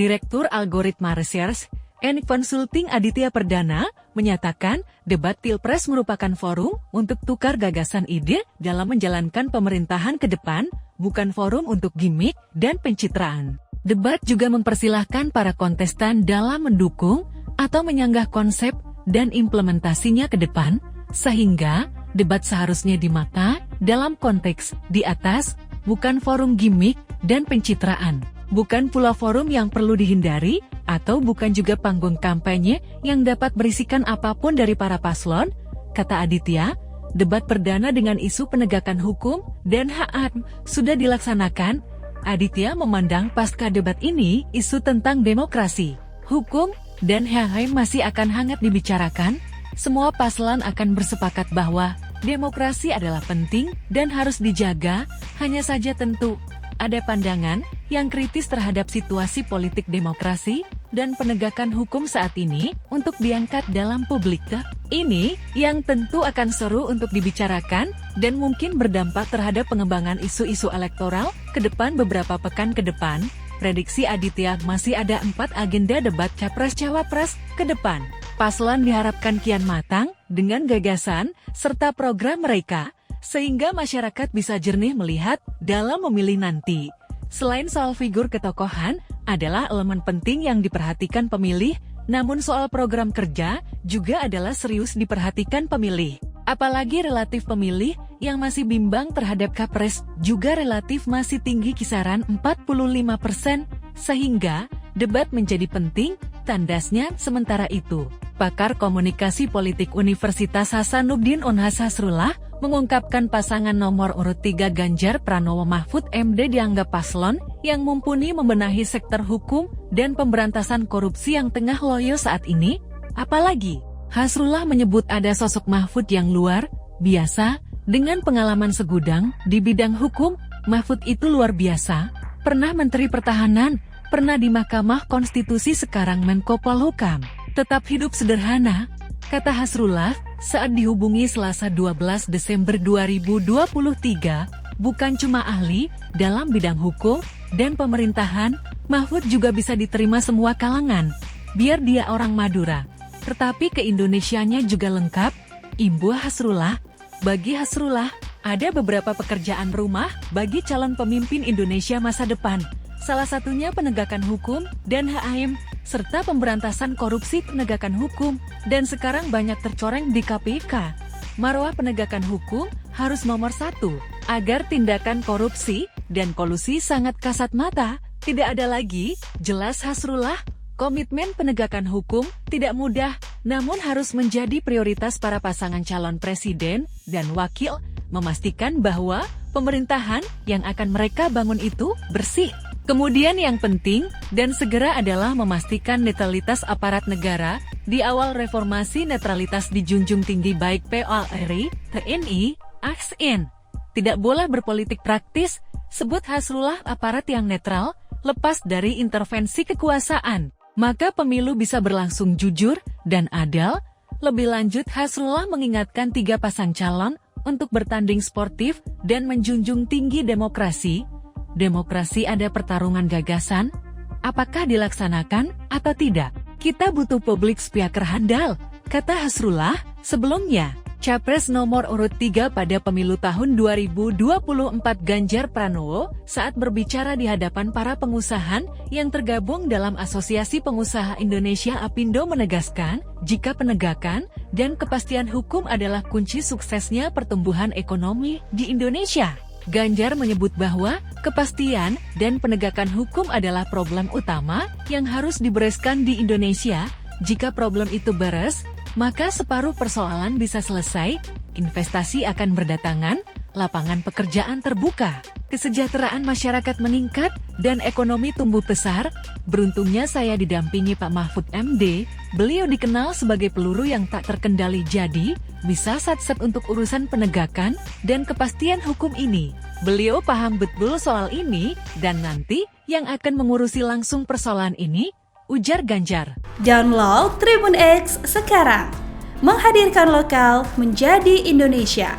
Direktur Algoritma Research and Consulting Aditya Perdana menyatakan debat Pilpres merupakan forum untuk tukar gagasan ide dalam menjalankan pemerintahan ke depan, bukan forum untuk gimmick dan pencitraan. Debat juga mempersilahkan para kontestan dalam mendukung atau menyanggah konsep dan implementasinya ke depan, sehingga debat seharusnya dimata dalam konteks di atas, bukan forum gimmick dan pencitraan. Bukan pula forum yang perlu dihindari, atau bukan juga panggung kampanye yang dapat berisikan apapun dari para paslon, kata Aditya. Debat perdana dengan isu penegakan hukum dan hak sudah dilaksanakan. Aditya memandang pasca debat ini isu tentang demokrasi, hukum, dan hak masih akan hangat dibicarakan. Semua paslon akan bersepakat bahwa demokrasi adalah penting dan harus dijaga, hanya saja tentu ada pandangan yang kritis terhadap situasi politik demokrasi dan penegakan hukum saat ini untuk diangkat dalam publik. Ini yang tentu akan seru untuk dibicarakan dan mungkin berdampak terhadap pengembangan isu-isu elektoral ke depan beberapa pekan ke depan. Prediksi Aditya masih ada 4 agenda debat Capres-Cawapres ke depan. Paslon diharapkan kian matang dengan gagasan serta program mereka, sehingga masyarakat bisa jernih melihat dalam memilih nanti. Selain soal figur ketokohan adalah elemen penting yang diperhatikan pemilih, namun soal program kerja juga adalah serius diperhatikan pemilih. Apalagi relatif pemilih yang masih bimbang terhadap Capres juga relatif masih tinggi kisaran 45%, sehingga debat menjadi penting, tandasnya. Sementara itu, pakar komunikasi politik Universitas Hasanuddin Unhas Hasrullah mengungkapkan pasangan nomor urut 3 Ganjar Pranowo Mahfud MD dianggap paslon yang mumpuni membenahi sektor hukum dan pemberantasan korupsi yang tengah loyo saat ini. Apalagi, Hasrullah menyebut ada sosok Mahfud yang luar biasa, dengan pengalaman segudang di bidang hukum. Mahfud itu luar biasa, pernah Menteri Pertahanan, pernah di Mahkamah Konstitusi, sekarang Menko Polhukam. Tetap hidup sederhana, kata Hasrullah saat dihubungi Selasa 12 Desember 2023, bukan cuma ahli dalam bidang hukum dan pemerintahan, Mahfud juga bisa diterima semua kalangan, biar dia orang Madura. Tetapi keindonesianya juga lengkap, imbuh Hasrullah. Bagi Hasrullah, ada beberapa pekerjaan rumah bagi calon pemimpin Indonesia masa depan. Salah satunya penegakan hukum dan HAM, serta pemberantasan korupsi penegakan hukum, dan sekarang banyak tercoreng di KPK. Marwah penegakan hukum harus nomor 1, agar tindakan korupsi dan kolusi sangat kasat mata tidak ada lagi. Jelas Hasrullah, komitmen penegakan hukum tidak mudah, namun harus menjadi prioritas para pasangan calon presiden dan wakil, memastikan bahwa pemerintahan yang akan mereka bangun itu bersih. Kemudian yang penting dan segera adalah memastikan netralitas aparat negara. Di awal reformasi netralitas dijunjung tinggi baik Polri, TNI, ASN. Tidak boleh berpolitik praktis, sebut Hasrullah, aparat yang netral, lepas dari intervensi kekuasaan. Maka pemilu bisa berlangsung jujur dan adil. Lebih lanjut, Hasrullah mengingatkan 3 pasang calon untuk bertanding sportif dan menjunjung tinggi demokrasi. Demokrasi ada pertarungan gagasan, apakah dilaksanakan atau tidak? Kita butuh publik speaker handal, kata Hasrullah. Sebelumnya, Capres nomor urut 3 pada pemilu tahun 2024 Ganjar Pranowo saat berbicara di hadapan para pengusaha yang tergabung dalam Asosiasi Pengusaha Indonesia APindo menegaskan, jika penegakan dan kepastian hukum adalah kunci suksesnya pertumbuhan ekonomi di Indonesia. Ganjar menyebut bahwa kepastian dan penegakan hukum adalah problem utama yang harus dibereskan di Indonesia. Jika problem itu beres, maka separuh persoalan bisa selesai, investasi akan berdatangan, lapangan pekerjaan terbuka, kesejahteraan masyarakat meningkat, dan ekonomi tumbuh besar. Beruntungnya saya didampingi Pak Mahfud MD, beliau dikenal sebagai peluru yang tak terkendali, jadi bisa sat-sat untuk urusan penegakan dan kepastian hukum ini. Beliau paham betul soal ini, dan nanti yang akan mengurusi langsung persoalan ini, ujar Ganjar. Download Tribun X sekarang, menghadirkan lokal menjadi Indonesia.